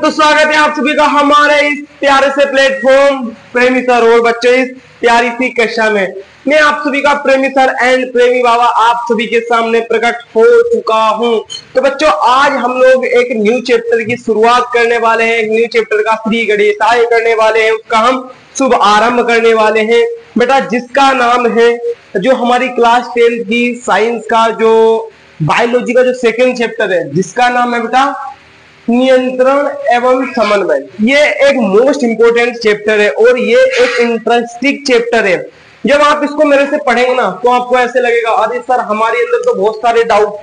तो स्वागत है आप सभी का हमारे इस प्यारे से प्लेटफॉर्म प्रेमी सर और बच्चों इस प्यारी सी कक्षा में। मैं आप सभी का प्रेमी सर एंड प्रेमी बाबा आप सभी के सामने प्रकट हो चुका हूं। तो बच्चों आज हम लोग एक न्यू चैप्टर की शुरुआत करने वाले हैं, एक न्यू चैप्टर का श्री गणेशाय करने वाले हैं, उसका हम शुभ आरंभ करने वाले हैं बेटा, जिसका नाम है जो हमारी क्लास 10 की साइंस का जो बायोलॉजी का जो सेकेंड चैप्टर है, जिसका नाम है बेटा नियंत्रण एवं समन्वय। ये एक मोस्ट इंपोर्टेंट चैप्टर है और ये एक इंटरेस्टिंग चैप्टर है। जब आप इसको मेरे से पढ़ेंगे ना तो आपको ऐसे लगेगा अरे सर हमारे अंदर तो बहुत सारे डाउट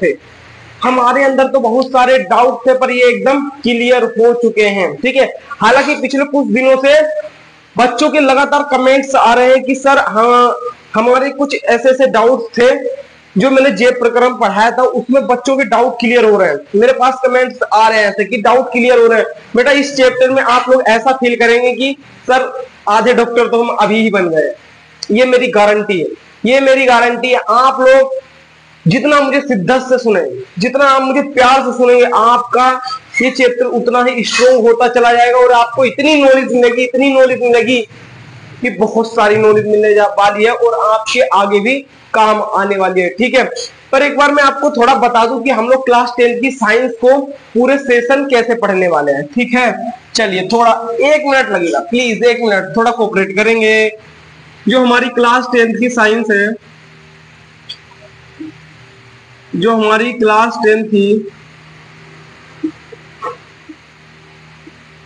थे, पर ये एकदम क्लियर हो चुके हैं। ठीक है, हालांकि पिछले कुछ दिनों से बच्चों के लगातार कमेंट्स आ रहे हैं कि सर हाँ हमारे कुछ ऐसे डाउट्स थे जो मैंने जे प्रकरण पढ़ाया था उसमें बच्चों के डाउट क्लियर हो रहे हैं। मेरे पास कमेंट्स आ रहे हैं ऐसे कि डाउट क्लियर हो रहे हैं। बेटा इस चैप्टर में आप लोग ऐसा फील करेंगे कि सर आधे डॉक्टर तो हम अभी ही बन गए। ये मेरी गारंटी है। आप लोग जितना मुझे शिद्दत से सुनेंगे, जितना आप मुझे प्यार से सुनेंगे, आपका ये चैप्टर उतना ही स्ट्रॉन्ग होता चला जाएगा और आपको इतनी नॉलेज मिलेगी कि बहुत सारी नॉलेज मिलने वाली है और आपके आगे भी काम आने वाली है। ठीक है, पर एक बार मैं आपको थोड़ा बता दूं कि हम लोग क्लास 10 की साइंस को पूरे सेशन कैसे पढ़ने वाले हैं। ठीक है, चलिए थोड़ा 1 मिनट लगेगा, प्लीज 1 मिनट थोड़ा कोऑपरेट करेंगे। जो हमारी क्लास 10 की साइंस है, जो हमारी क्लास 10 की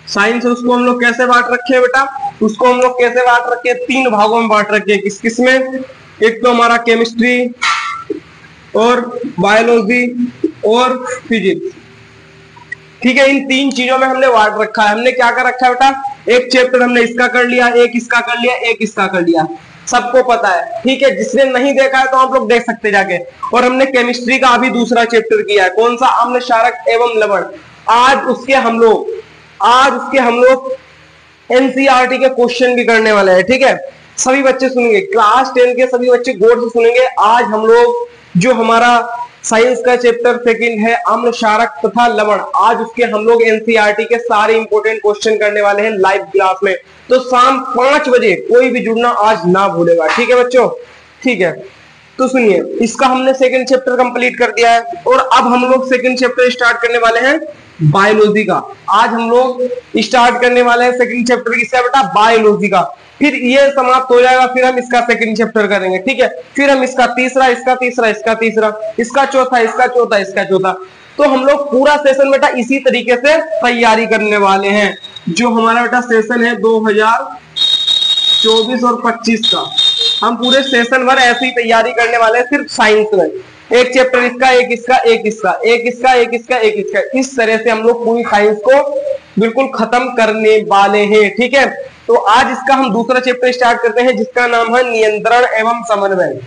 साइंस है उसको हम लोग कैसे बांट रखे हैं बेटा, उसको हम लोग कैसे बांट रखे हैं, 3 भागों में बांट रखे हैं। किस किस में? एक तो हमारा केमिस्ट्री और बायोलॉजी और फिजिक्स। ठीक है, इन 3 चीजों में हमने बांट रखा है। हमने क्या कर रखा है बेटा, एक चैप्टर हमने इसका कर लिया, एक इसका कर लिया, एक इसका कर लिया, सबको पता है। ठीक है, जिसने नहीं देखा है तो आप लोग देख सकते जाके। और हमने केमिस्ट्री का अभी दूसरा चैप्टर किया है, कौन सा? अम्ल क्षारक एवं लवण। आज उसके हम लोग एनसीईआरटी के क्वेश्चन भी करने वाले हैं। ठीक है, सभी बच्चे सुनेंगे, क्लास 10 के सभी बच्चे गौर से सुनेंगे। आज हम लोग जो हमारा साइंस का चैप्टर सेकंड है अम्ल क्षारक तथा लवण, आज उसके हम लोग एनसीईआरटी के सारे इंपॉर्टेंट क्वेश्चन करने वाले हैं लाइव क्लास में। तो शाम 5 बजे कोई भी जुड़ना आज ना भूलेगा। ठीक है बच्चों, ठीक है। तो सुनिए, इसका हमने सेकंड चैप्टर कंप्लीट कर दिया है और अब हम लोग सेकंड चैप्टर स्टार्ट करने वाले हैं बायोलॉजी का। आज हम लोग स्टार्ट करने वाले हैं सेकंड चैप्टर किसका बेटा? बायोलॉजी का। फिर ये समाप्त हो जाएगा, फिर हम इसका सेकंड चैप्टर करेंगे। ठीक है, फिर हम इसका तीसरा, इसका चौथा। तो हम लोग पूरा सेशन बेटा इसी तरीके से तैयारी करने वाले हैं। जो हमारा बेटा सेशन है 2024 और 25 का, हम पूरे सेशन भर ऐसी तैयारी करने वाले हैं सिर्फ साइंस में। एक चैप्टर इसका, एक इसका, इस तरह से हम लोग पूरी साइंस को बिल्कुल खत्म करने वाले हैं। ठीक है, तो आज इसका हम दूसरा चैप्टर स्टार्ट करते हैं जिसका नाम है नियंत्रण एवं समन्वय।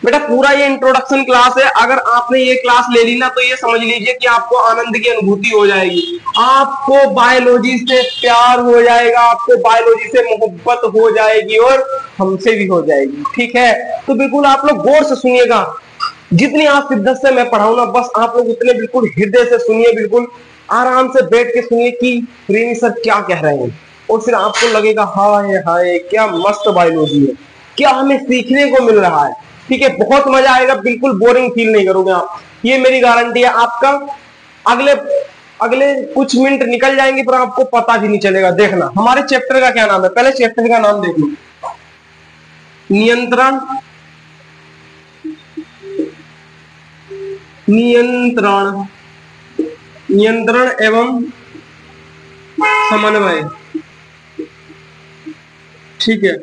बेटा पूरा ये इंट्रोडक्शन क्लास है, अगर आपने ये क्लास ले ली ना तो ये समझ लीजिए कि आपको आनंद की अनुभूति हो जाएगी, आपको बायोलॉजी से प्यार हो जाएगा, आपको बायोलॉजी से मोहब्बत हो जाएगी और हमसे भी हो जाएगी। ठीक है, तो बिल्कुल आप लोग गौर से सुनिएगा, जितनी आप शिद्दत से मैं पढ़ाऊं ना बस आप लोग उतने बिल्कुल हृदय से सुनिए, बिल्कुल आराम से बैठ के सुनिए कि प्रेमी सर क्या कह रहे हैं, और फिर आपको लगेगा हाय हाय क्या मस्त बायोलॉजी है, क्या हमें सीखने को मिल रहा है। ठीक है, बहुत मजा आएगा, बिल्कुल बोरिंग फील नहीं करोगे आप, ये मेरी गारंटी है। आपका अगले कुछ मिनट निकल जाएंगे पर आपको पता भी नहीं चलेगा। देखना हमारे चैप्टर का क्या नाम है, पहले चैप्टर का नाम देख लो, नियंत्रण एवं समन्वय। ठीक है,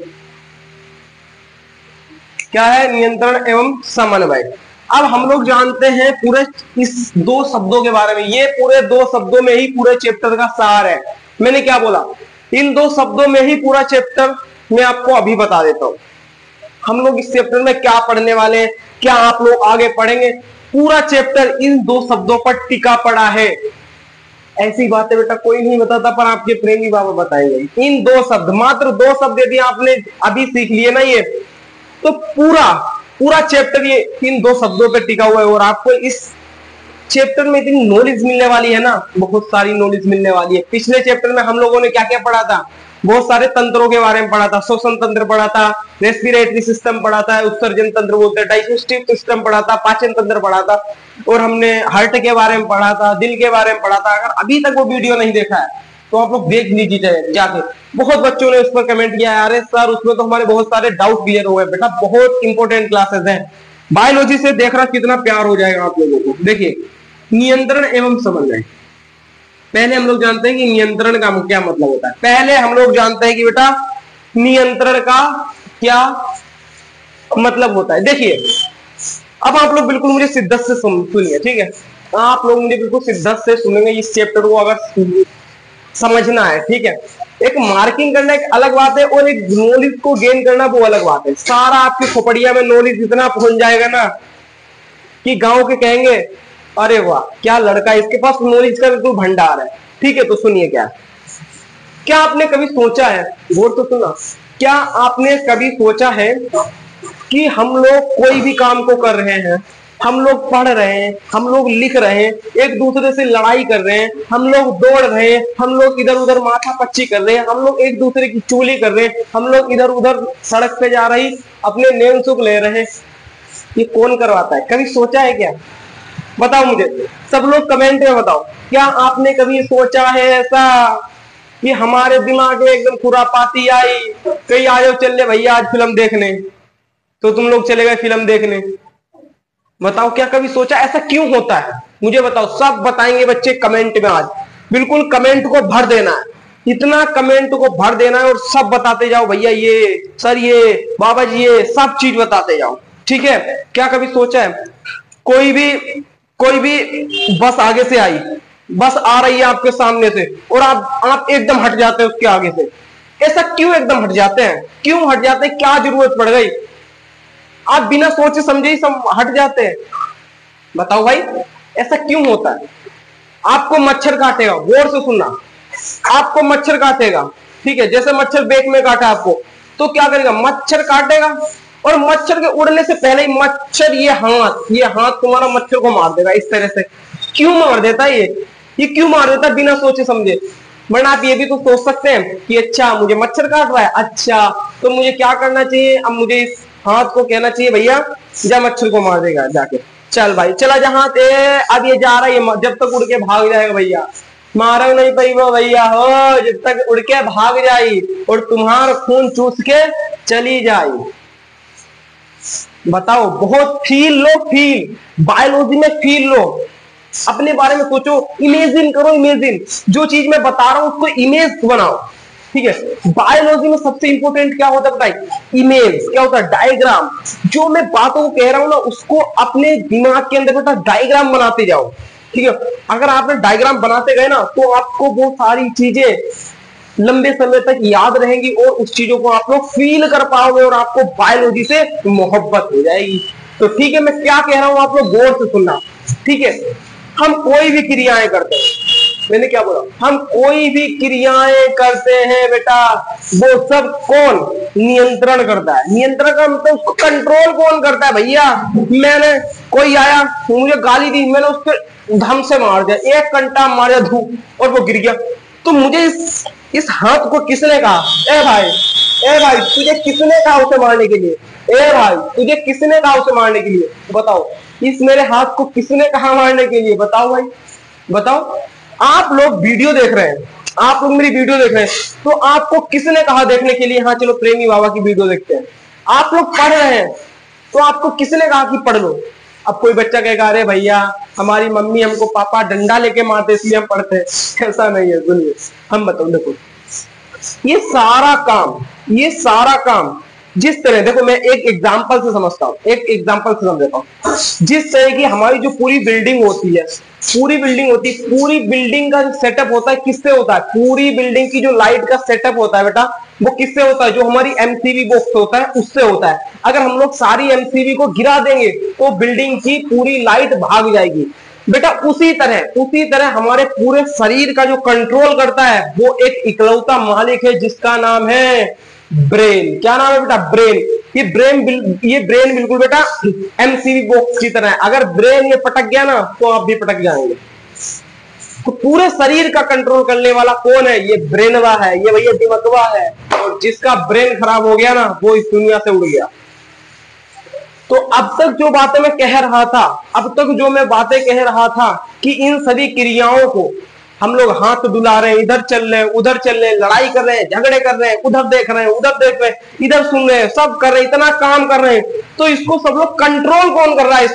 क्या है? नियंत्रण एवं समन्वय। अब हम लोग जानते हैं पूरे इस 2 शब्दों के बारे में, ये पूरे 2 शब्दों में ही पूरे चैप्टर का सार है। मैंने क्या बोला, इन 2 शब्दों में ही पूरा चैप्टर मैं आपको अभी बता देता हूं। हम लोग इस चैप्टर में क्या पढ़ने वाले हैं, क्या आप लोग आगे पढ़ेंगे, पूरा चैप्टर इन 2 शब्दों पर टिका पड़ा है। ऐसी बातें बेटा कोई नहीं बताता पर आपके प्रेमी बाबा बताएंगे। इन 2 शब्द, मात्र 2 शब्द यदि आपने अभी सीख लिए ना ये, तो पूरा चैप्टर ये इन 2 शब्दों पे टिका हुआ है और आपको इस चैप्टर में इतनी नॉलेज मिलने वाली है ना, बहुत सारी नॉलेज मिलने वाली है। पिछले चैप्टर में हम लोगों ने क्या क्या पढ़ा था, बहुत सारे तंत्रों के बारे में पढ़ा था, श्वसन तंत्र पढ़ा था, रेस्पिरेटरी सिस्टम पढ़ा था, उत्सर्जन तंत्र बोलते हैं, डाइजेस्टिव सिस्टम पढ़ा था, पाचन तंत्र पढ़ा था, और हमने हार्ट के बारे में पढ़ा था, दिल के बारे में पढ़ा था। अगर अभी तक वो वीडियो नहीं देखा है तो आप लोग देख लीजिए जाके। बहुत बच्चों ने उस पर कमेंट किया है, अरे सर उसमें तो हमारे बहुत सारे डाउट क्लियर हो गए। बेटा बहुत इंपॉर्टेंट क्लासेस हैं। बायोलॉजी से देख रहा कितना प्यार हो जाएगा आप लोगों को। देखिए, नियंत्रण एवं समन्वय, पहले हम लोग जानते हैं कि नियंत्रण का क्या मतलब होता है। पहले हम लोग जानते हैं कि बेटा नियंत्रण का क्या मतलब होता है। देखिए, अब आप लोग बिल्कुल मुझे शिद्दत से सुनिए, ठीक है? आप लोग मुझे बिल्कुल शिद्दत से सुनेंगे। इस चैप्टर को अगर समझना है, ठीक है? एक मार्किंग करना एक अलग बात है और एक नॉलेज को गेन करना वो अलग बात है। सारा आपकी खोपड़िया में नॉलेज इतना पहुंच जाएगा ना कि गांव के कहेंगे अरे वाह क्या लड़का, इसके पास नॉलेज का तो भंडार है। ठीक है, तो सुनिए, क्या आपने कभी सोचा है, गौर तो सुना, क्या आपने कभी सोचा है कि हम लोग कोई भी काम को कर रहे हैं, हम लोग पढ़ रहे हैं, हम लोग लिख रहे हैं, एक दूसरे से लड़ाई कर रहे हैं, हम लोग दौड़ रहे हैं, हम लोग इधर उधर माथा पच्ची कर रहे हैं, हम लोग एक दूसरे की चूली कर रहे हैं, हम लोग इधर उधर सड़क पे जा रही अपने नेम सुख ले रहे हैं, ये कौन करवाता है? कभी सोचा है क्या? बताओ मुझे, सब लोग कमेंट में बताओ, क्या आपने कभी सोचा है ऐसा कि हमारे दिमाग में एकदम खुरापाती आई, कहीं आ जाओ चल ले भैया आज फिल्म देखने, तो तुम लोग चले गए फिल्म देखने? बताओ, क्या कभी सोचा ऐसा क्यों होता है? मुझे बताओ, सब बताएंगे बच्चे कमेंट में। आज बिल्कुल कमेंट को भर देना है, इतना कमेंट को भर देना है और सब बताते जाओ, भैया ये, सर ये, बाबा जी ये, सब चीज बताते जाओ। ठीक है? क्या कभी सोचा है कोई भी बस आगे से आई, बस आ रही है आपके सामने से और आप एकदम हट जाते हैं उसके आगे से? ऐसा क्यों एकदम हट जाते हैं? क्यों हट जाते हैं? क्या जरूरत पड़ गई? आप बिना सोचे समझे ही सब हट जाते हैं। बताओ भाई, ऐसा क्यों होता है? आपको मच्छर काटेगा, गौर से सुनना, आपको मच्छर काटेगा, ठीक है? जैसे मच्छर बेक में काटा आपको, तो क्या करेगा? मच्छर काटेगा और मच्छर के उड़ने से पहले ही मच्छर ये हाथ तुम्हारा मच्छर को मार देगा इस तरह से। क्यों मार देता है ये क्यों मार देता है? बिना सोचे समझे। वरना आप ये भी तो सोच सकते हैं कि अच्छा मुझे मच्छर काट रहा है, अच्छा तो मुझे क्या करना चाहिए? अब मुझे इस हाथ को कहना चाहिए भैया जा मच्छर को मार देगा जाके, चल भाई चला जा हाथ, अब ये जा रहा है, जब तक उड़ के भाग जाएगा भैया, मारो नहीं पाई वो भैया हो, जब तक उड़ के भाग जाई और तुम्हारा खून चूस के चली जाई। बताओ, बहुत फील लो, फील बायोलॉजी में फील लो, अपने बारे में सोचो, इमेजिन करो, इमेजिन जो चीज मैं बता रहा हूं उसको इमेज बनाओ। ठीक है? बायोलॉजी में सबसे इंपॉर्टेंट क्या होता है बताइए? इमेज। क्या होता है? डायग्राम। जो मैं बातों को कह रहा हूं ना उसको अपने दिमाग के अंदर बेटा डायग्राम बनाते जाओ। ठीक है? अगर आपने डायग्राम बनाते गए ना तो आपको वो सारी चीजें लंबे समय तक याद रहेंगी और उस चीजों को आप लोग फील कर पाओगे और आपको बायोलॉजी से मोहब्बत हो जाएगी। तो ठीक है, मैं क्या कह रहा हूं आप लोग गौर से सुनना। ठीक है? हम कोई भी क्रियाएं करते हैं, मैंने क्या बोला? हम कोई भी क्रियाएं करते हैं बेटा, वो सब कौन नियंत्रण करता है? नियंत्रण का मतलब उसको कंट्रोल कौन करता है भैया? मैंने, कोई आया मुझे गाली दी, मैंने उसको धम से मार दिया, एक कंटा मार दिया और वो गिर गया, तो मुझे इस हाथ को किसने कहा? ए भाई तुझे किसने कहा उसे मारने के लिए? ए भाई तुझे किसने कहा उसे मारने के लिए? बताओ, इस मेरे हाथ को किसने कहा मारने के लिए? बताओ भाई, बताओ। आप लोग वीडियो देख रहे हैं, आप लोग मेरी वीडियो देख रहे हैं, तो आपको किसने कहा देखने के लिए? हाँ चलो प्रेमी बाबा की वीडियो देखते हैं। आप लोग पढ़ रहे हैं तो आपको किसने कहा कि पढ़ लो? अब कोई बच्चा कहेगा अरे भैया हमारी मम्मी हमको पापा डंडा लेके मारते इसलिए हम पढ़ते हैं। ऐसा नहीं है, सुनिए हम बताओ। देखो ये सारा काम जिस तरह, देखो मैं एक एग्जांपल से समझता हूँ, एक एग्जांपल से समझाता हूँ। जिस तरह की हमारी जो पूरी बिल्डिंग होती है, पूरी बिल्डिंग का जो सेटअप होता है किससे होता है? पूरी बिल्डिंग की जो लाइट का सेटअप होता है बेटा वो किससे होता है? जो हमारी एमसीबी बॉक्स होता है उससे होता है। अगर हम लोग सारी एमसीबी को गिरा देंगे तो बिल्डिंग की पूरी लाइट भाग जाएगी बेटा। उसी तरह हमारे पूरे शरीर का जो कंट्रोल करता है वो एक इकलौता मालिक है जिसका नाम है ब्रेन। क्या नाम है बेटा? ब्रेन। ये ब्रेन बिल्कुल बेटा एमसीबी बॉक्स की तरह है। अगर ब्रेन ये पटक गया ना तो आप भी पटक जाएंगे। तो पूरे शरीर का कंट्रोल करने वाला कौन है? ये ब्रेनवा है, ये भैया दिमागवा है। और जिसका ब्रेन खराब हो गया ना वो इस दुनिया से उड़ गया। तो अब तक जो बातें मैं कह रहा था, अब तक जो मैं बातें कह रहा था कि इन सभी क्रियाओं को हम लोग हाथ डुला रहे हैं, इधर चल रहे हैं, उधर चल रहे हैं, लड़ाई कर रहे हैं, झगड़े कर रहे हैं, उधर देख रहे हैं, उधर देख रहे हैं, इधर सुन रहे हैं, सब कर रहे हैं, इतना काम कर रहे हैं, तो इसको सब लोग कंट्रोल कौन कर रहा है?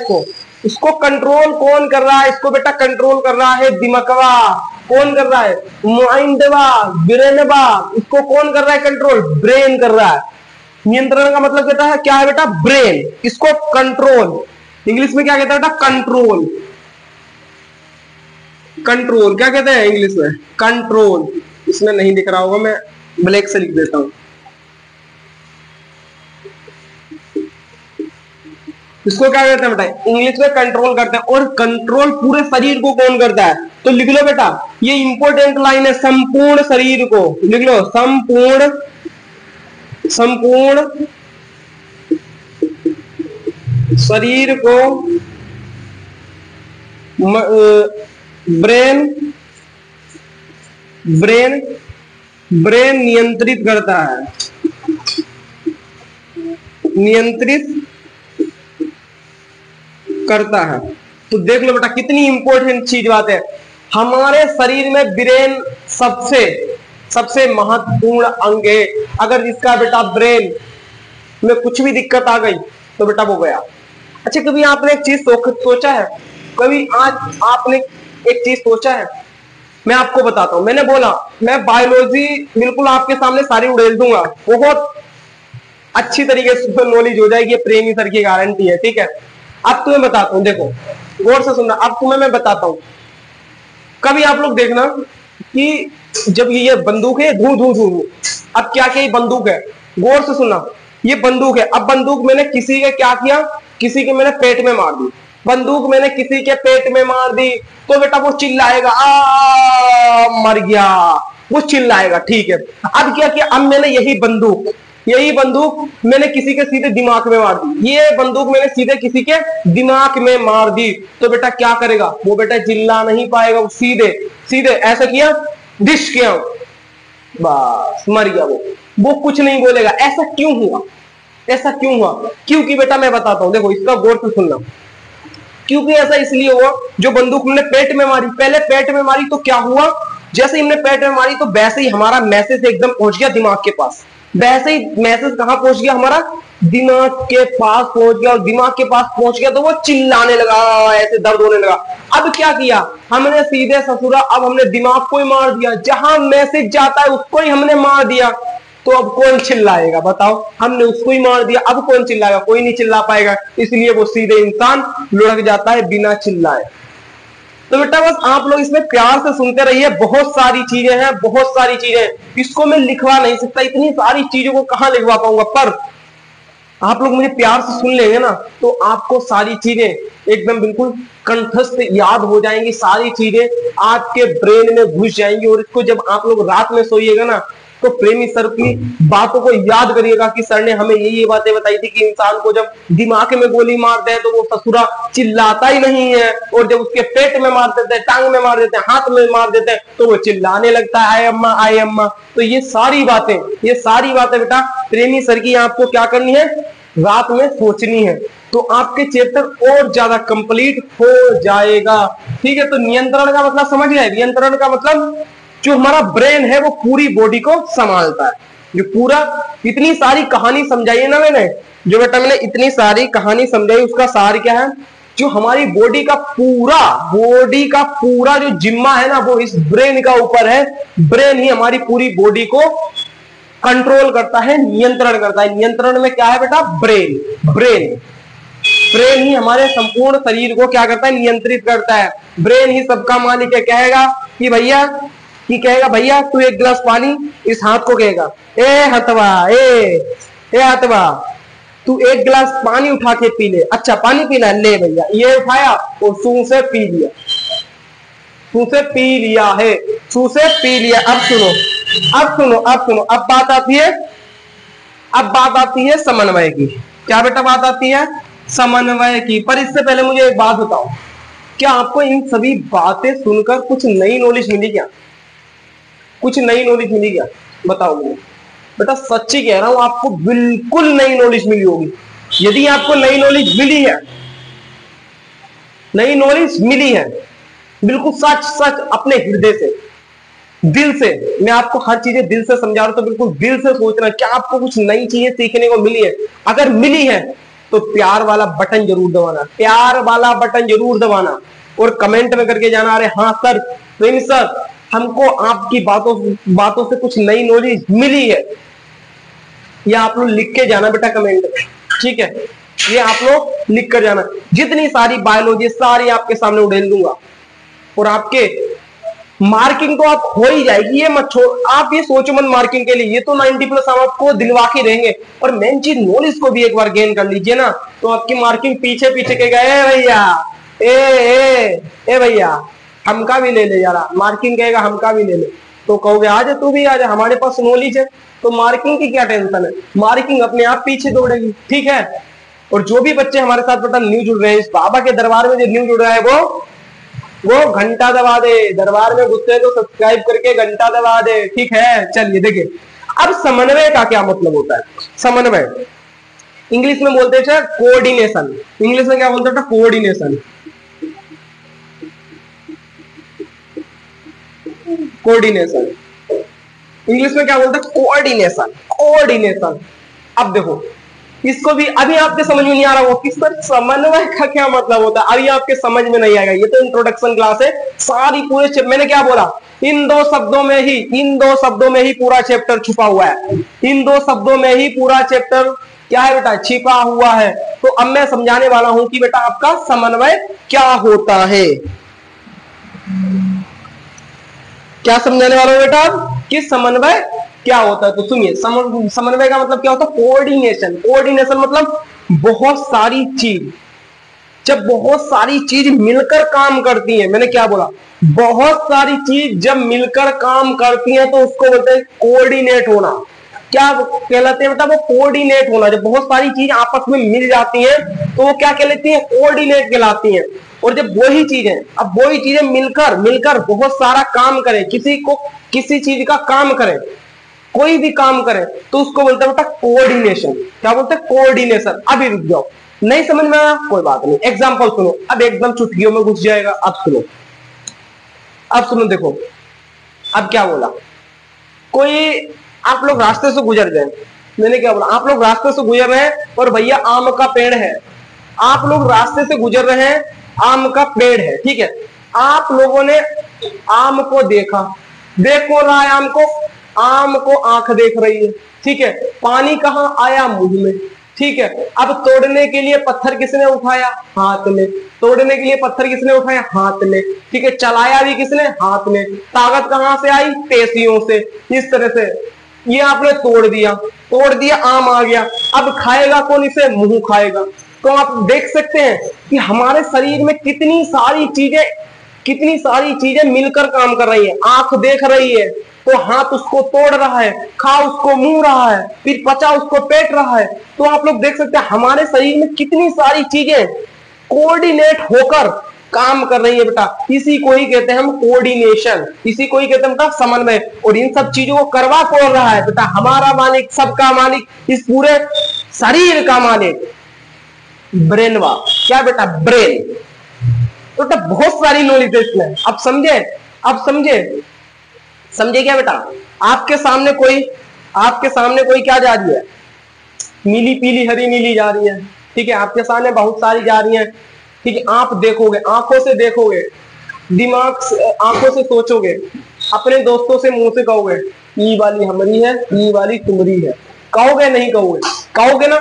इसको कंट्रोल कौन कर रहा है? इसको बेटा कंट्रोल कर रहा है दिमागवा। कौन कर रहा है? माइंडवा, ब्रेनवा। इसको कौन कर रहा है कंट्रोल? ब्रेन कर रहा है। नियंत्रण का मतलब कहता है क्या है बेटा? ब्रेन। इसको कंट्रोल इंग्लिश में क्या कहता है बेटा? कंट्रोल। कंट्रोल क्या कहते हैं इंग्लिश में? कंट्रोल। इसमें नहीं दिख रहा होगा, मैं ब्लैक से लिख देता हूं। इसको क्या कहते हैं बेटा? इंग्लिश में कंट्रोल करते हैं। और कंट्रोल पूरे शरीर को कौन करता है? तो लिख लो बेटा, ये इंपॉर्टेंट लाइन है, संपूर्ण शरीर को लिख लो। संपूर्ण शरीर को ब्रेन नियंत्रित करता है। तो देख लो बेटा कितनी इंपॉर्टेंट चीज बात है। हमारे शरीर में ब्रेन सबसे महत्वपूर्ण अंग है। अगर जिसका बेटा ब्रेन में कुछ भी दिक्कत आ गई तो बेटा वो गया। अच्छा, कभी आपने एक चीज सोचा है? कभी आज आपने एक चीज सोचा है? मैं आपको बताता हूं। मैंने बोला मैं बायोलॉजी बिल्कुल आपके सामने सारी उड़ेल दूंगा, बहुत अच्छी तरीके से नॉलेज हो जाएगी, प्रेमी सर की गारंटी है, ठीक है। अब तुम्हें बताता हूं, देखो गौर से सुनना। अब तुम्हें मैं बताता हूं, कभी आप लोग देखना कि जब ये बंदूक है, धू धू धू, अब क्या क्या बंदूक है, गौर से सुनना, ये बंदूक है। अब बंदूक मैंने किसी के क्या किया? किसी के मैंने पेट में मार दी। बंदूक मैंने किसी के पेट में मार दी तो बेटा वो चिल्लाएगा, आ मर गया, वो चिल्लाएगा, ठीक है। अब क्या किया? अब मैंने यही बंदूक मैंने किसी के सीधे दिमाग में मार दी। ये बंदूक मैंने सीधे किसी के दिमाग में मार दी तो बेटा क्या करेगा? वो बेटा चिल्ला नहीं पाएगा, वो सीधे ऐसा किया, डिश किया, बस मर गया। वो कुछ नहीं बोलेगा। ऐसा क्यों हुआ? क्योंकि बेटा मैं बताता हूं, देखो इसका गौर से सुनना। क्योंकि ऐसा इसलिए हुआ, जो बंदूक हमने पेट में मारी, पहले पेट में मारी तो क्या हुआ? जैसे ही हमने पेट में मारी तो वैसे ही हमारा मैसेज एकदम पहुंच गया दिमाग के पास। वैसे ही मैसेज कहां पहुंच गया? हमारा दिमाग के पास पहुंच गया। और दिमाग के पास पहुंच गया तो वो चिल्लाने लगा, ऐसे दर्द होने लगा। अब क्या किया हमने? सीधे ससुरा, अब हमने दिमाग को ही मार दिया। जहां मैसेज जाता है उसको ही हमने मार दिया। तो अब कौन चिल्लाएगा? बताओ, हमने उसको ही मार दिया, अब कौन चिल्लाएगा? कोई नहीं चिल्ला पाएगा। इसलिए वो सीधे इंसान लुढ़क जाता है बिना चिल्लाए। तो बेटा बस आप लोग इसमें प्यार से सुनते रहिए। बहुत सारी चीजें, इसको मैं लिखवा नहीं सकता, इतनी सारी चीजों को कहां लिखवा पाऊंगा। पर आप लोग मुझे प्यार से सुन लेंगे ना तो आपको सारी चीजें एकदम बिल्कुल कंठस्थ याद हो जाएंगी। सारी चीजें आपके ब्रेन में घुस जाएंगी। और इसको जब आप लोग रात में सोइएगा ना तो प्रेमी सर की बातों को याद करिएगा कि सर ने हमें ये बातें बताई थी कि इंसान को जब दिमाग में गोली मार दे तो वो ससुरा चिल्लाता ही नहीं है। और जब उसके पेट में मार देते हैं, टांग में मार देते हैं, हाथ में मार देते हैं तो वो चिल्लाने लगता है, आए अम्मा। तो ये सारी बातें बेटा प्रेमी सर की आपको क्या करनी है? रात में सोचनी है। तो आपके चैप्टर और ज्यादा कंप्लीट हो जाएगा, ठीक है। तो नियंत्रण का मतलब समझ गए? नियंत्रण का मतलब जो हमारा ब्रेन है वो पूरी बॉडी को संभालता है। जो पूरा इतनी सारी कहानी समझाई है ना मैंने, इतनी सारी कहानी समझाई, उसका सार क्या है? जो हमारी बॉडी का पूरा जो जिम्मा है ना वो इस ब्रेन का ऊपर है। ब्रेन ही हमारी पूरी बॉडी को कंट्रोल करता है, नियंत्रण करता है। नियंत्रण में क्या है बेटा? ब्रेन ही हमारे संपूर्ण शरीर को क्या करता है? नियंत्रित करता है। ब्रेन ही सबका मालिक है। कहेगा भैया तू एक गिलास पानी, इस हाथ को कहेगा ए हथवा तू एक गिलास पानी उठा के पी ले। अच्छा पानी पीना, ले भैया, ये उठाया और सूं से पी लिया है। अब सुनो, अब बात आती है अब बात आती है समन्वय की। क्या बेटा बात आती है? समन्वय की। पर इससे पहले मुझे एक बात बताओ, क्या आपको इन सभी बातें सुनकर कुछ नई नॉलेज मिली क्या? कुछ नई नॉलेज मिली क्या? बताओ मुझे। बेटा सच्ची कह रहा हूं, आपको बिल्कुल नई नॉलेज मिली होगी। यदि आपको नई नॉलेज मिली है, नई नॉलेज मिली है, बिल्कुल सच सच अपने हृदय से, दिल से, मैं आपको हर चीजें दिल से समझा रहा हूं, तो बिल्कुल दिल से सोचना क्या आपको कुछ नई चीजें सीखने को मिली है। अगर मिली है तो प्यार वाला बटन जरूर दबाना, प्यार वाला बटन जरूर दबाना, और कमेंट में करके जाना, अरे हाँ सर, प्रेमी सर, हमको आपकी बातों से कुछ नई नॉलेज मिली है। या आप लोग लिख के जाना बेटा कमेंट में, ठीक है? ये आप लोग लिख कर जाना। जितनी सारी बायोलॉजी सारी आपके सामने उड़ेल दूंगा, और आपके मार्किंग तो आप हो ही जाएगी, ये मत छोड़, आप ये सोचो मत मार्किंग के लिए, ये तो 90+ हम आपको दिलवा के रहेंगे। और मेन चीज नॉलेज को भी एक बार गेन कर लीजिए ना, तो आपकी मार्किंग पीछे पीछे के गए भैया, ए भैया हमका भी ले ले जरा, मार्किंग कहेगा हमका भी ले ले, तो कहोगे आजा तू भी आजा, हमारे पास नॉलेज है, तो मार्किंग की क्या टेंशन है, मार्किंग अपने आप पीछे दौड़ेगी, ठीक है? और जो भी बच्चे हमारे साथ बेटा न्यू जुड़ रहे हैं, इस बाबा के दरबार में जो न्यू जुड़ रहा है वो घंटा दबा दे, दरबार में घुसते तो सब्सक्राइब करके घंटा दबा दे, ठीक है? चलिए देखिए, अब समन्वय का क्या मतलब होता है? समन्वय इंग्लिश में बोलते हैं कोऑर्डिनेशन। इंग्लिश में क्या बोलते हैं? कोऑर्डिनेशन। कोऑर्डिनेशन इंग्लिश में क्या बोलते हैं? Coordination, coordination. अब देखो, इसको भी अभी आपके समझ में नहीं आ रहा हो कि सर समन्वय का क्या मतलब होता है, अभी आपके समझ में नहीं आएगा, ये तो इंट्रोडक्शन क्लास है। सारी पूरे मैंने क्या बोला, इन दो शब्दों में ही पूरा चैप्टर छुपा हुआ है, इन दो शब्दों में ही पूरा चैप्टर क्या है बेटा, छिपा हुआ है। तो अब मैं समझाने वाला हूं कि बेटा आपका समन्वय क्या होता है। क्या समझाने वाला हूं बेटा कि समन्वय क्या होता है? तो सुनिए, समन्वय का मतलब क्या होता है? कोऑर्डिनेशन। कोऑर्डिनेशन मतलब बहुत सारी चीज, जब बहुत सारी चीज मिलकर काम करती हैं, मैंने क्या बोला, बहुत सारी चीज जब मिलकर काम करती हैं तो उसको बोलते हैं कोऑर्डिनेट होना। क्या कहलाते हैं बेटा? वो कोऑर्डिनेट होना। जब बहुत सारी चीज आपस में मिल जाती हैं तो वो क्या कहलाती हैं? कोऑर्डिनेट कहलाती हैं। और जब वही चीजें, अब वही चीजें मिलकर बहुत सारा काम करें, किसी चीज का काम करें, कोई भी काम करें, तो उसको बोलते हैं बेटा कोऑर्डिनेशन। क्या बोलते हैं? कोऑर्डिनेशन। अभी रुक जाओ, नहीं समझ में आया कोई बात नहीं, एग्जांपल सुनो, अब एकदम चुटकियों में घुस जाएगा। अब सुनो, देखो अब क्या बोला, कोई आप लोग रास्ते से गुजर गए, मैंने क्या बोला, आप लोग रास्ते से गुजर रहे हैं और भैया आम का पेड़ है, आप लोग रास्ते से गुजर रहे हैं, आम का पेड़ है, ठीक है? आप लोगों ने आम को देखा, देख कौन रहा है आम को आंख देख रही है, ठीक है? पानी कहां आया? मुंह में, ठीक है? अब तोड़ने के लिए पत्थर किसने उठाया? हाथ में। तोड़ने के लिए पत्थर किसने उठाया? हाथ में, ठीक है? चलाया भी किसने? हाथ में। ताकत कहां से आई? पेशियों से। इस तरह से ये आपने तोड़ दिया, आम आ गया। अब खाएगा कौन इसे? मुंह खाएगा। तो आप देख सकते हैं कि हमारे शरीर में कितनी सारी चीजें मिलकर काम कर रही है। आंख देख रही है तो हाथ उसको तोड़ रहा है, खा उसको मुंह रहा है, फिर पचा उसको पेट रहा है। तो आप लोग देख सकते हैं हमारे शरीर में कितनी सारी चीजें कोऑर्डिनेट होकर काम कर रही है बेटा। इसी को ही कहते हैं हम कोऑर्डिनेशन, इसी को ही कहते हैं बेटा समन्वय। और इन सब चीजों को करवा कौन रहा है बेटा? हमारा मालिक, सबका मालिक, इस पूरे शरीर का मालिक ब्रेनवा। क्या बेटा? ब्रेन। तो बेटा बहुत सारी नॉलेज है इसमें। अब समझे क्या बेटा? आपके सामने कोई क्या जा रही है? नीली पीली हरी नीली जा रही है, ठीक है? आपके सामने बहुत सारी जा रही है, ठीक है? आप देखोगे, आंखों से देखोगे, दिमाग से, आंखों से सोचोगे, अपने दोस्तों से मुंह से कहोगे ई वाली हमारी है, ई वाली तुम्हारी है। कहोगे नहीं कहोगे? कहोगे ना?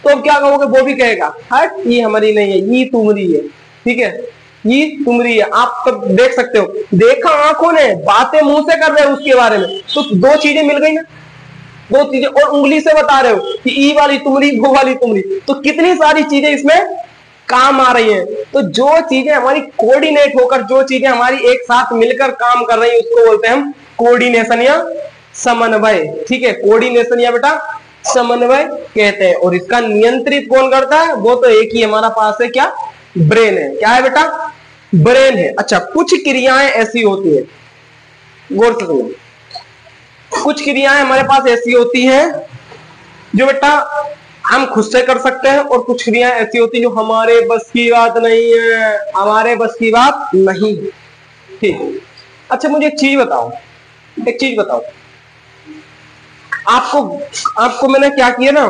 तो अब क्या कहोगे? वो भी कहेगा हट, ये हमारी नहीं है, ये तुम्हारी है, ठीक है? ये तुम्हारी है। आप तब देख सकते हो, देखा आंखों ने, बातें मुंह से कर रहे हो उसके बारे में, तो दो चीजें मिल गई ना, दो चीजें। और उंगली से बता रहे हो कि ई वाली तुम्हारी, वो वाली तुम्हारी, तो कितनी सारी चीजें इसमें काम आ रही हैं। तो जो चीजें हमारी कोऑर्डिनेट होकर, जो चीजें हमारी एक साथ मिलकर काम कर रही है, उसको बोलते हैं हम कोऑर्डिनेशन या समन्वय, ठीक है? कोऑर्डिनेशन या बेटा समन्वय कहते हैं। और इसका नियंत्रित कौन करता है? वो तो एक ही हमारा पास है, क्या? ब्रेन है। क्या है बेटा? ब्रेन है। अच्छा, कुछ क्रियाएं ऐसी होती है, गौर से सुनो, कुछ क्रियाएं हमारे पास ऐसी होती हैं जो बेटा हम खुद से कर सकते हैं, और कुछ क्रियाएं ऐसी होती हैं जो हमारे बस की बात नहीं है, हमारे बस की बात नहीं है। ठीक। अच्छा, मुझे एक चीज बताओ, एक चीज बताओ, आपको मैंने क्या किया ना,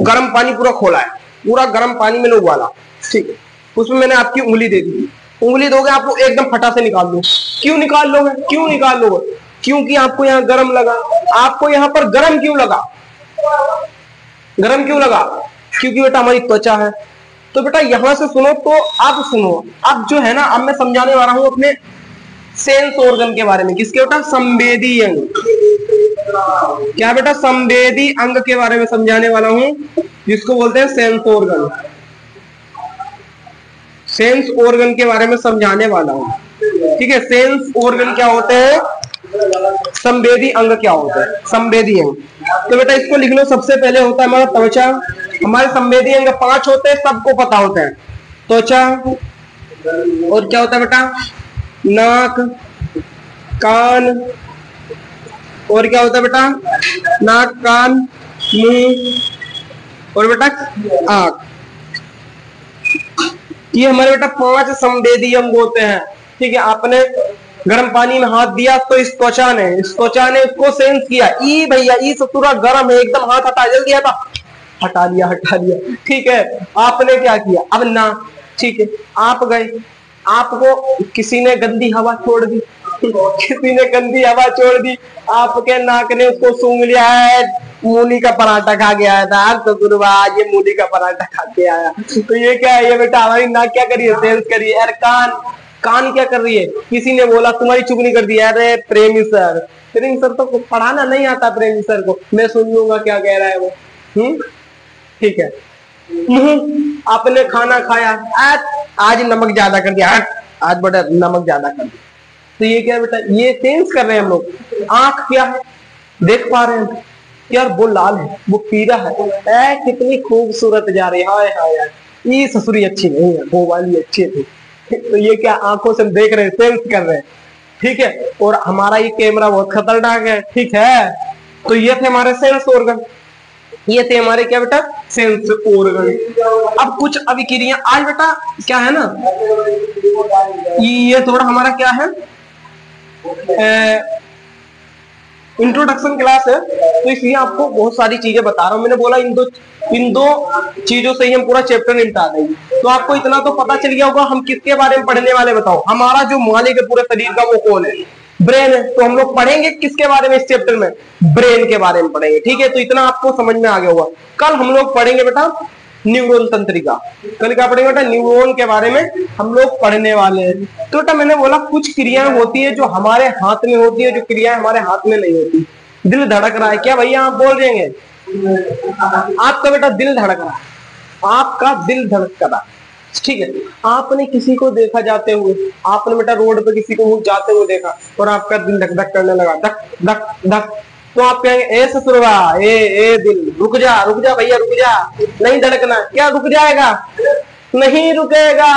गर्म पानी पूरा खोला है, पूरा गर्म पानी मैंने उबाला, ठीक है, उसमें मैंने आपकी उंगली दे दी, उंगली दोगे आपको एकदम फटा से निकाल दो। क्यों निकाल लोगे? क्यों निकाल लोगे? क्योंकि आपको यहाँ गर्म लगा। आपको यहाँ पर गर्म क्यों लगा? गर्म क्यों लगा? क्योंकि बेटा हमारी त्वचा है। तो बेटा यहां से सुनो, तो अब सुनो, अब जो है ना, अब मैं समझाने वाला हूं अपने सेंस ऑर्गन के बारे में। किसके बेटा? संवेदी अंग। क्या बेटा? संवेदी अंग के बारे में समझाने वाला हूं, जिसको बोलते हैं सेंस ऑर्गन। सेंस ऑर्गन के बारे में समझाने वाला हूं, ठीक है। सेंस ऑर्गन क्या होते हैं, संवेदी अंग क्या होता है, संवेदी अंग। तो बेटा इसको लिख लो। सबसे पहले होता है हमारा त्वचा। हमारे संवेदी अंग 5 होते हैं, सबको पता होता है। त्वचा, और क्या होता है बेटा? नाक, कान, और क्या होता है बेटा? नाक, कान, मुंह, और बेटा आंख। ये हमारे बेटा 5 संवेदी अंग होते हैं, ठीक है। आपने गर्म पानी में हाथ दिया तो इस त्वचा ने इसको सेंस किया, ई भैया ई ससुरा गर्म है, एकदम हाथ हटा, जल्दी हटा, हटा लिया, ठीक है। आपने क्या किया? अब ना, ठीक है, आप गए, आपको किसी ने गंदी हवा छोड़ दी, किसी ने गंदी हवा छोड़ दी, आपके नाक ने उसको सूंघ लिया है, मूली का पराठा खा के आया था, तो गुरुवार ये मूली का पराठा खा के आया। तो ये क्या है? ये बेटा हमारी नाक क्या करिए? सेंस करिए। यार कान क्या कर रही है? किसी ने बोला, तुम्हारी चुगली कर दी, अरे प्रेमी सर तो पढ़ाना नहीं आता, प्रेमी सर को मैं सुन लूंगा क्या कह रहा है वो। ठीक है। आपने खाना खाया, आज नमक ज्यादा कर दिया, आज बड़ा नमक ज्यादा कर दिया। तो ये क्या बेटा? ये सेंस कर रहे हैं हम लोग। आंख क्या है? देख पा रहे हैं यार, वो लाल है, वो पीला है, कितनी खूबसूरत जा रही है, हाय हाय यार, ये ससुरी अच्छी नहीं है, वो वाली अच्छी थी। तो ये क्या? आंखों से देख रहे हैं, सेंस कर रहे हैं, ठीक है। और हमारा ये कैमरा बहुत खतरनाक है, ठीक है। तो ये थे हमारे सेंस ऑर्गन, ये थे हमारे क्या बेटा? Sense organ. अब कुछ अभिक्रिया आज बेटा क्या है ना, ये थोड़ा हमारा क्या है, इंट्रोडक्शन क्लास है, तो इसलिए आपको बहुत सारी चीजें बता रहा हूं। मैंने बोला इन दो चीजों से ही हम पूरा चैप्टर निपटा देंगे। तो आपको इतना तो पता चल गया होगा हम किसके बारे में पढ़ने वाले। बताओ, हमारा जो मालिक है पूरे शरीर का वो कौन है? ब्रेन है। तो हम लोग पढ़ेंगे किसके बारे में इस चैप्टर में? ब्रेन के बारे में पढ़ेंगे, ठीक है। तो इतना आपको समझ में आ गया होगा। कल हम लोग पढ़ेंगे बेटा न्यूरॉन तंत्रिका। कल क्या पढ़ेंगे बेटा? न्यूरॉन के बारे में हम लोग पढ़ने वाले हैं। तो बेटा मैंने बोला कुछ क्रियाएं होती है जो हमारे हाथ में होती है, जो क्रियाएं हमारे हाथ में नहीं होती। दिल धड़क रहा है क्या भैया? आप बोल रहे हैं आपका बेटा दिल धड़क रहा है, आपका दिल धड़क रहा है, ठीक है। आपने किसी को देखा जाते हुए, आपने बेटा रोड पे किसी को जाते हुए देखा और आपका दिल धक धक करने लगा, धक धक धक। तो आप कहेंगे ए ससुरवा, ए दिल रुक जा भैया रुक जा, नहीं धड़कना। क्या रुक जाएगा? नहीं रुकेगा।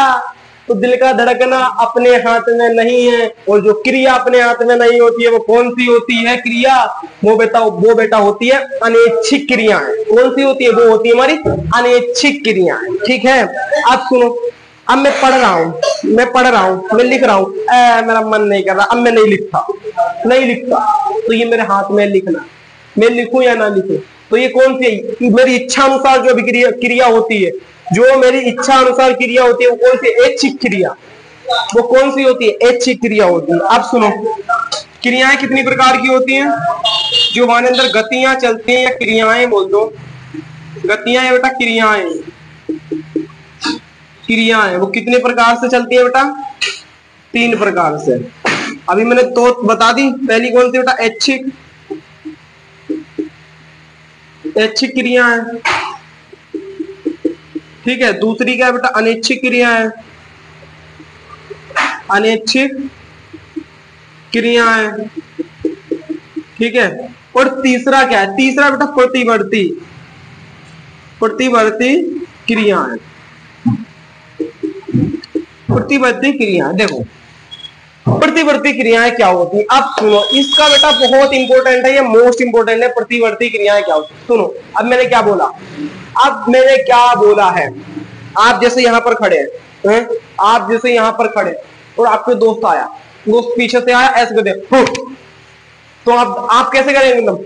तो दिल का धड़कना अपने हाथ में नहीं है, और जो क्रिया अपने हाथ में नहीं होती है वो कौन सी होती है क्रिया? वो बेटा होती है अनैच्छिक क्रियाएं। कौन सी होती है? वो होती है हमारी अनैच्छिक क्रियाएं, ठीक है। अब सुनो, अब मैं पढ़ रहा हूँ, मैं लिख रहा हूँ, मेरा मन नहीं कर रहा, अब मैं नहीं लिखता। तो ये मेरे हाथ में लिखना, मैं लिखूं या ना लिखूं, तो ये कौन सी मेरी इच्छा अनुसार जो भी क्रिया होती है, जो मेरी इच्छा अनुसार क्रिया होती है वो कौन सी? ऐच्छिक क्रिया। वो कौन सी होती है? ऐच्छिक क्रिया होती है। अब सुनो, क्रियाएं कितनी प्रकार की होती हैं? जो हमारे अंदर गतियां चलती हैं या क्रियाएं बोल दो, गतियां है बेटा, क्रियाएं वो कितने प्रकार से चलती है बेटा? 3 प्रकार से। अभी मैंने तो बता दी। पहली कौन सी बेटा? ऐच्छिक क्रिया है, ठीक है। दूसरी क्या है बेटा? अनैच्छिक क्रिया है, अनैच्छिक क्रिया है, ठीक है। और तीसरा क्या है? तीसरा बेटा प्रतिवर्ती क्रिया है। प्रतिवर्ती क्रिया, देखो प्रतिवर्ती क्रियाएं क्या होती है? अब सुनो, इसका बेटा बहुत इंपॉर्टेंट है, ये मोस्ट इंपॉर्टेंट है। प्रतिवर्ती क्रियाएं क्या होती है? सुनो, अब मैंने क्या बोला है, आप जैसे यहां पर खड़े हैं, आप जैसे यहां पर खड़े और आपके दोस्त आया, दोस्त पीछे से आया, ऐसे कर दे तो आप कैसे करेंगे? एकदम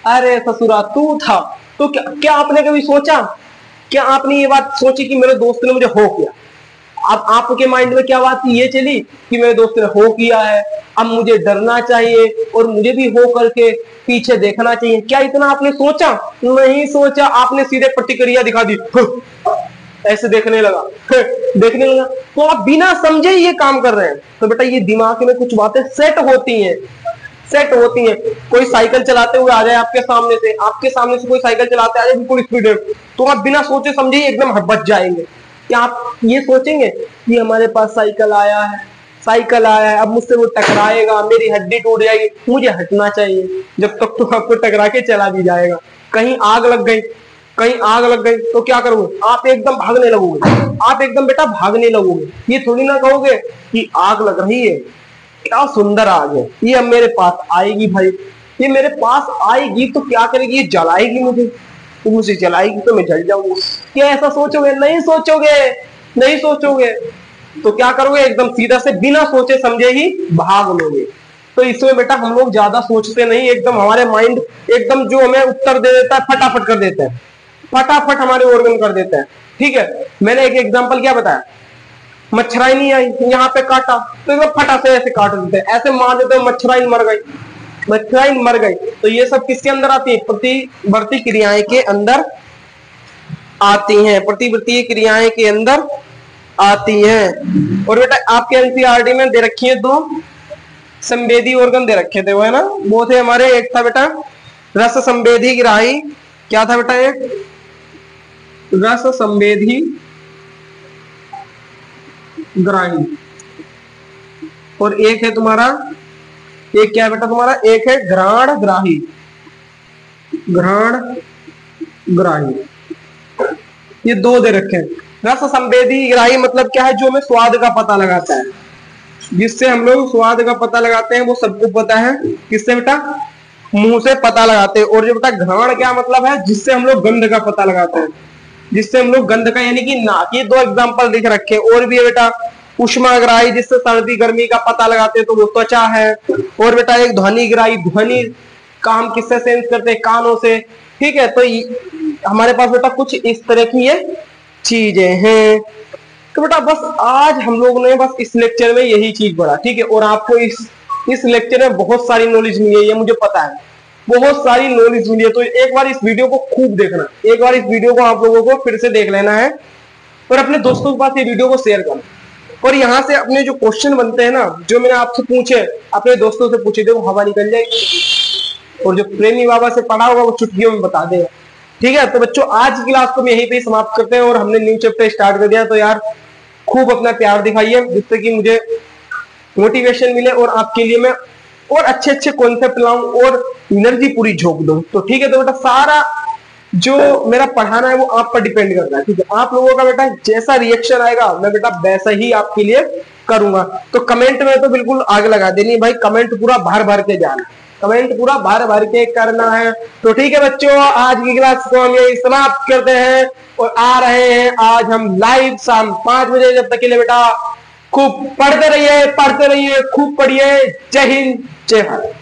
अरे ससुरा तू था। तो क्या आपने कभी सोचा, क्या आपने ये बात सोची कि मेरे दोस्त ने मुझे हो किया? अब आपके माइंड में क्या बात ये चली कि मेरे दोस्त ने हो किया है, अब मुझे डरना चाहिए और मुझे भी हो करके पीछे देखना चाहिए। क्या इतना आपने सोचा? नहीं सोचा, आपने सीधे प्रतिक्रिया दिखा दी, ऐसे देखने लगा तो आप बिना समझे ये काम कर रहे हैं। तो बेटा ये दिमाग में कुछ बातें सेट होती हैं। कोई साइकिल चलाते हुए आ जाए आपके सामने से कोई साइकिल चलाते आ जाए बिल्कुल स्पीड में, तो आप बिना सोचे समझे एकदम बच जाएंगे। क्या आप ये सोचेंगे कि हमारे पास साइकिल आया है, अब मुझसे वो टकराएगा, मेरी हड्डी टूट जाएगी, मुझे हटना चाहिए। जब तक तो आपको टकरा के चला भी जाएगा। कहीं आग लग गई तो क्या करोगे? आप एकदम भागने लगोगे। ये थोड़ी ना कहोगे कि आग लग रही है, क्या सुंदर आग है, ये अब मेरे पास आएगी भाई, ये मेरे पास आएगी तो क्या करेगी? ये जलाएगी मुझे, तो मुझे जलाएगी तो मैं जल जाऊंगा। क्या ऐसा सोचोगे? नहीं सोचोगे। तो क्या करोगे? एकदम सीधा से बिना सोचे समझे ही भाग लोगे। तो इसमें बेटा हम लोग ज्यादा सोचते नहीं, एकदम हमारे माइंड एकदम जो हमें उत्तर दे देता है फटाफट कर देता है, फटाफट हमारे ऑर्गन कर देता है। ठीक है, मैंने एक एग्जांपल क्या बताया, मच्छराई आई, यहाँ पे काटा तो वो फटा से ऐसे काट देते हैं, ऐसे मार देते हैं, मच्छराई मर गई। तो ये सब किसके अंदर आती है? प्रतिवर्ती क्रियाएं के अंदर आती हैं, प्रतिवर्ती क्रियाएं के अंदर आती हैं। और बेटा आपके एनसीईआरटी में दे रखी है 2 संवेदी ऑर्गन दे रखे थे, वो है ना, वो थे हमारे, एक था बेटा रस संवेदी ग्राही, क्या था बेटा? एक रस संवेदी ग्राही, और एक है तुम्हारा, एक क्या है बेटा तुम्हारा? एक है घ्राण ग्राही। ये 2 दे रखे हैं। रस संवेदी ग्राही मतलब क्या है? जो हमें स्वाद का पता लगाता है, जिससे हम लोग स्वाद का पता लगाते हैं, वो सबको पता है। किससे बेटा? मुंह से पता लगाते हैं। और जो बेटा घ्राण क्या मतलब है? जिससे हम लोग गंध का पता लगाते हैं, जिससे हम लोग गंध का यानी कि नाक। ये 2 एग्जांपल दिख रखे हैं। और भी है बेटा उष्माग्राही, जिससे सर्दी गर्मी का पता लगाते हैं, तो वो त्वचा है। और बेटा एक ध्वनिग्राही, ध्वनि का हम किससे सेंस करते हैं? कानों से। ठीक है, तो हमारे पास बेटा कुछ इस तरह की ये चीजें हैं। तो बेटा बस आज हम लोग ने बस इस लेक्चर में यही चीज पढ़ा। ठीक है, और आपको इस लेक्चर में बहुत सारी नॉलेज मिली है, ये मुझे पता है, बहुत सारी नॉलेज मिली है। तो एक बार इस वीडियो को खूब देखना, एक बार इस वीडियो को आप लोगों को फिर से देख लेना है, और अपने दोस्तों के पास ये वीडियो को शेयर करना। और यहाँ से अपने जो क्वेश्चन बनते हैं ना, जो मैंने आपसे पूछे, अपने दोस्तों से पूछे, देखो हवा निकल जाएगी, और जो प्रेमी बाबा से पढ़ा होगा वो चुटकियों में बता देगा। ठीक है, तो बच्चों आज की क्लास को हम यहीं पे समाप्त करते हैं, और हमने न्यू चैप्टर स्टार्ट कर दिया। तो यार खूब अपना प्यार दिखाइए, जिससे कि मुझे मोटिवेशन मिले और आपके लिए मैं और अच्छे अच्छे कॉन्सेप्ट लाऊं और एनर्जी पूरी झोंक दूं। तो ठीक है, तो बेटा सारा जो मेरा पढ़ाना है वो आप पर डिपेंड करता है। ठीक है, आप लोगों का बेटा जैसा रिएक्शन आएगा मैं बेटा वैसा ही आपके लिए करूंगा। तो कमेंट में तो बिल्कुल आग लगा देनी भाई, कमेंट पूरा भर भर के जाना, कमेंट पूरा भर भर के करना है। तो ठीक है बच्चों, आज की क्लास को हम यही समाप्त करते हैं, और आ रहे हैं आज हम लाइव शाम 5 बजे। जब तक के लिए बेटा खूब पढ़ते रहिए, खूब पढ़िए। जय हिंद, जय भारत।